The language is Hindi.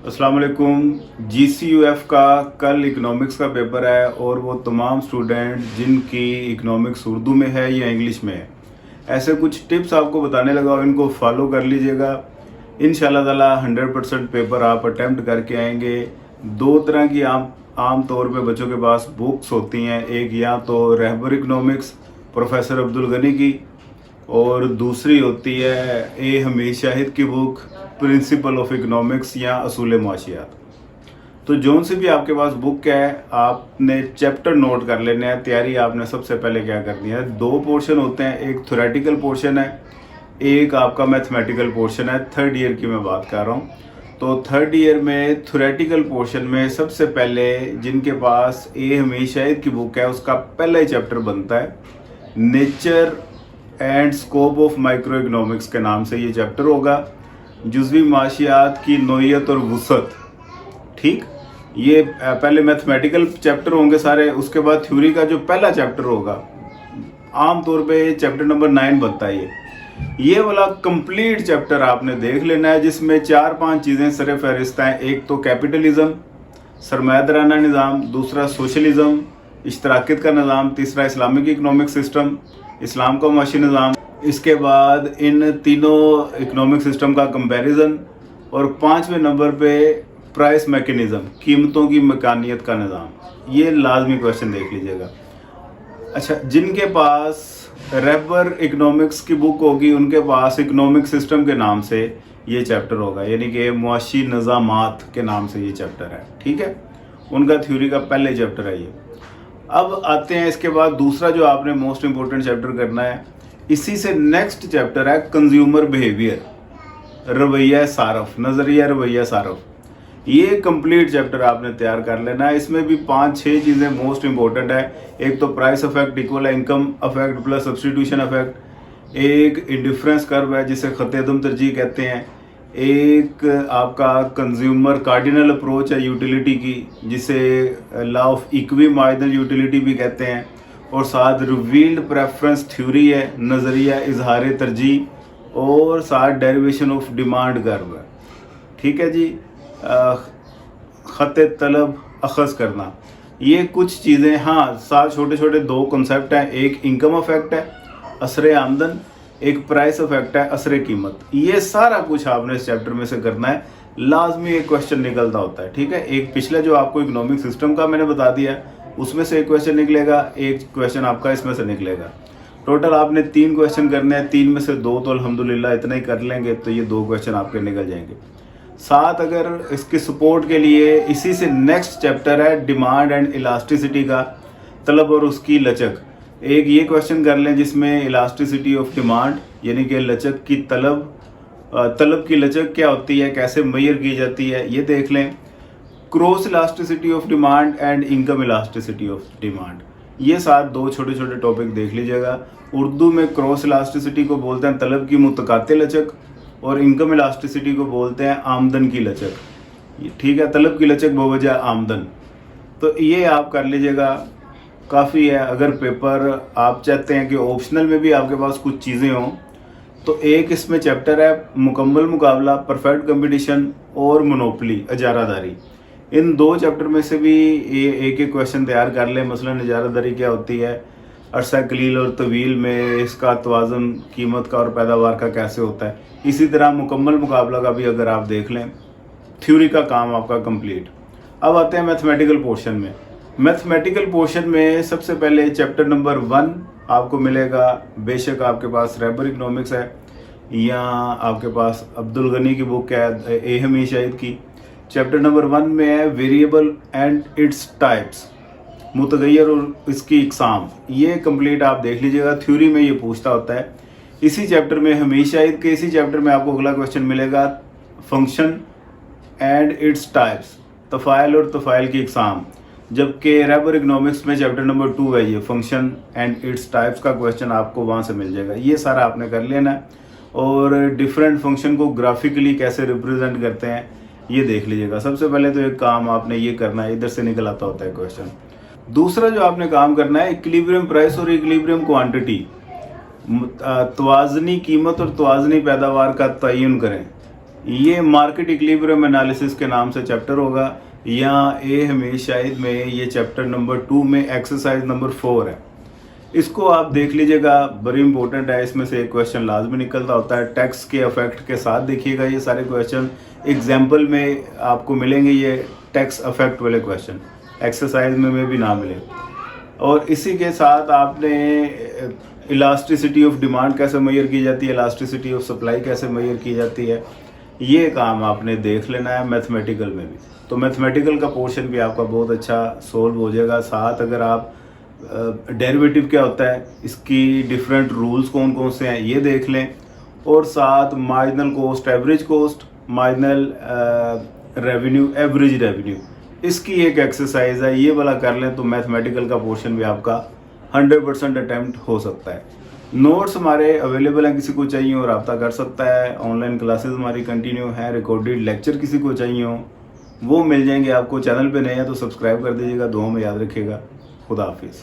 अस्सलाम वालेकुम। GCUF का कल इकोनॉमिक्स का पेपर है और वो तमाम स्टूडेंट जिनकी इकोनॉमिक्स उर्दू में है या इंग्लिश में है, ऐसे कुछ टिप्स आपको बताने लगा और इनको फॉलो कर लीजिएगा। इंशाल्लाह ताला 100% पेपर आप अटेम्प्ट करके आएंगे। दो तरह की आम तौर पे बच्चों के पास बुक्स होती हैं, एक या तो रहबर इकोनॉमिक्स प्रोफेसर अब्दुल गनी की और दूसरी होती है ए हमीद शाहिद की बुक प्रिंसिपल ऑफ इकोनॉमिक्स या असूल माशियात। तो जोन से भी आपके पास बुक है आपने चैप्टर नोट कर लेने हैं। तैयारी आपने सबसे पहले क्या करनी है, दो पोर्शन होते हैं, एक थ्योरेटिकल पोर्शन है, एक आपका मैथमेटिकल पोर्शन है। थर्ड ईयर की मैं बात कर रहा हूँ। तो थर्ड ईयर में थ्योरेटिकल पोर्शन में सबसे पहले जिनके पास ए हमीद शाहिद की बुक है उसका पहला ही चैप्टर बनता है nature and scope of micro economics के नाम से ये चैप्टर होगा। जुज़वी माशियात की नोयत और वुसअत, ठीक, ये पहले मैथमेटिकल चैप्टर होंगे सारे। उसके बाद थ्योरी का जो पहला चैप्टर होगा, आम तौर पे चैप्टर नंबर 9 बनता है ये वाला कंप्लीट चैप्टर आपने देख लेना है, जिसमें 4-5 चीज़ें सर फहरिस्त हैं। एक तो कैपिटलिज्म, सरमायादाराना निज़ाम, दूसरा सोशलिज्म, इश्तराकियत का निज़ाम, तीसरा इस्लामिक इकोनॉमिक सिस्टम, इस्लाम का माशी निज़ाम, इसके बाद इन तीनों इकोनॉमिक सिस्टम का कंपैरिजन, और 5वें नंबर पे प्राइस मैकेनिज़्म, कीमतों की मकानियत का निज़ाम। ये लाजमी क्वेश्चन देख लीजिएगा। अच्छा, जिनके पास रहबर इकोनॉमिक्स की बुक होगी उनके पास इकोनॉमिक सिस्टम के नाम से ये चैप्टर होगा, यानी कि मुआशी निज़ामात के नाम से ये चैप्टर है, ठीक है। उनका थ्योरी का पहले चैप्टर है ये। अब आते हैं इसके बाद दूसरा जो आपने मोस्ट इंपॉर्टेंट चैप्टर करना है, इसी से नेक्स्ट चैप्टर है कंज्यूमर बिहेवियर, रवैया सारफ, नज़रिया रवैया सारफ। ये कंप्लीट चैप्टर आपने तैयार कर लेना है। इसमें भी 5-6 चीज़ें मोस्ट इंपॉर्टेंट है। एक तो प्राइस अफेक्ट इक्वल है income affect plus substitution affect, एक इंडिफरेंस कर्व है जिसे खत अदम तरजीह कहते हैं, एक आपका कंज्यूमर कार्डिनल अप्रोच है यूटिलिटी की जिसे law of equi marginal utility भी कहते हैं, और साथ रिवील्ड प्रेफरेंस थ्योरी है, नज़रिया इजहार तरजीह, और साथ डेरिवेशन ऑफ डिमांड कर्व है, ठीक है जी। ख़त तलब अखज़ करना, ये कुछ चीज़ें। हाँ, साथ छोटे छोटे दो कॉन्सेप्ट हैं, एक इनकम अफेक्ट है असर आमदन, एक प्राइस अफेक्ट है असर कीमत। ये सारा कुछ आपने इस चैप्टर में से करना है। लाजमी एक क्वेश्चन निकलता होता है, ठीक है। एक पिछले जो आपको इकोनॉमिक सिस्टम का मैंने बता दिया उसमें से एक क्वेश्चन निकलेगा, एक क्वेश्चन आपका इसमें से निकलेगा। टोटल आपने 3 क्वेश्चन करने हैं, 3 में से 2 तो अल्हम्दुलिल्लाह इतना ही कर लेंगे तो ये 2 क्वेश्चन आपके निकल जाएंगे। साथ अगर इसके सपोर्ट के लिए इसी से नेक्स्ट चैप्टर है डिमांड एंड इलास्टिसिटी का, तलब और उसकी लचक। एक ये क्वेश्चन कर लें जिसमें इलास्टिसिटी ऑफ डिमांड यानी कि लचक की तलब की लचक क्या होती है, कैसे मेजर की जाती है, ये देख लें। Cross elasticity of demand and income elasticity of demand, ये साथ 2 छोटे छोटे टॉपिक देख लीजिएगा। उर्दू में क्रॉस इलास्टिसिटी को बोलते हैं तलब की मुतकाते लचक, और इनकम इलास्टिसिटी को बोलते हैं आमदन की लचक, ठीक है। तलब की लचक बवजह आमदन, तो ये आप कर लीजिएगा, काफ़ी है। अगर पेपर आप चाहते हैं कि ऑप्शनल में भी आपके पास कुछ चीज़ें हों तो एक इसमें चैप्टर है मुकम्मल मुकाबला, परफेक्ट कंपटीशन और मोनोपली इजारादारी। इन 2 चैप्टर में से भी ये एक एक क्वेश्चन तैयार कर लें। मसलन इजारादारी क्या होती है, अरसा कलील और तवील में इसका तवाज़ुन कीमत का और पैदावार का कैसे होता है। इसी तरह मुकम्मल मुकाबला का भी अगर आप देख लें, थ्योरी का काम आपका कंप्लीट। अब आते हैं मैथमेटिकल पोर्शन में। मैथमेटिकल पोर्शन में सबसे पहले चैप्टर नंबर 1 आपको मिलेगा। बेशक आपके पास रहबर इकोनॉमिक्स है या आपके पास अब्दुल गनी की बुक है ए हमीद शाहिद की। चैप्टर नंबर 1 में है वेरिएबल एंड इट्स टाइप्स, मुतगैर और इसकी इकसाम। ये कंप्लीट आप देख लीजिएगा, थ्योरी में ये पूछता होता है। इसी चैप्टर में हमीद शाहिद के इसी चैप्टर में आपको अगला क्वेश्चन मिलेगा फंक्शन एंड इट्स टाइप्स, तफ़ाइल और तफ़ाइल की इकसाम। जबकि रहबर इकोनॉमिक्स में चैप्टर नंबर 2 है ये फंक्शन एंड इट्स टाइप्स का क्वेश्चन आपको वहाँ से मिल जाएगा। ये सारा आपने कर लेना है, और डिफरेंट फंक्शन को ग्राफिकली कैसे रिप्रेजेंट करते हैं ये देख लीजिएगा। सबसे पहले तो एक काम आपने ये करना है, इधर से निकल आता होता है क्वेश्चन। दूसरा जो आपने काम करना है, इक्विलिब्रियम प्राइस और इक्विलिब्रियम क्वांटिटी, तवाज़नी कीमत और तवाज़नी पैदावार का तयन करें। ये मार्केट इक्विलिब्रियम एनालिसिस के नाम से चैप्टर होगा। यहाँ ए हमेश शायद में ये चैप्टर नंबर 2 में एक्सरसाइज नंबर 4 है। इसको आप देख लीजिएगा, बड़ी इंपॉर्टेंट है। इसमें से एक क्वेश्चन लाजमी निकलता होता है। टैक्स के अफेक्ट के साथ देखिएगा, ये सारे क्वेश्चन एग्जाम्पल में आपको मिलेंगे। ये टैक्स अफेक्ट वाले क्वेश्चन एक्सरसाइज में भी ना मिले। और इसी के साथ आपने इलास्टिसिटी ऑफ डिमांड कैसे मेजर की जाती है, इलास्टिसिटी ऑफ सप्लाई कैसे मेजर की जाती है, ये काम आपने देख लेना है मैथमेटिकल में भी। तो मैथमेटिकल का पोर्शन भी आपका बहुत अच्छा सोल्व हो जाएगा। साथ अगर आप डेरिवेटिव क्या होता है, इसकी डिफरेंट रूल्स कौन कौन से हैं ये देख लें, और साथ marginal cost, average cost, marginal revenue, average revenue, इसकी एक एक्सरसाइज है, ये वाला कर लें तो मैथमेटिकल का पोर्शन भी आपका 100% अटैम्प्ट हो सकता है। नोट्स हमारे अवेलेबल हैं, किसी को चाहिए हो रब्ता कर सकता है। ऑनलाइन क्लासेस हमारी कंटिन्यू है, रिकॉर्डेड लेक्चर किसी को चाहिए हो वो मिल जाएंगे आपको। चैनल पे नए हैं तो सब्सक्राइब कर दीजिएगा। दुआ में याद रखिएगा। खुदा हाफिज़।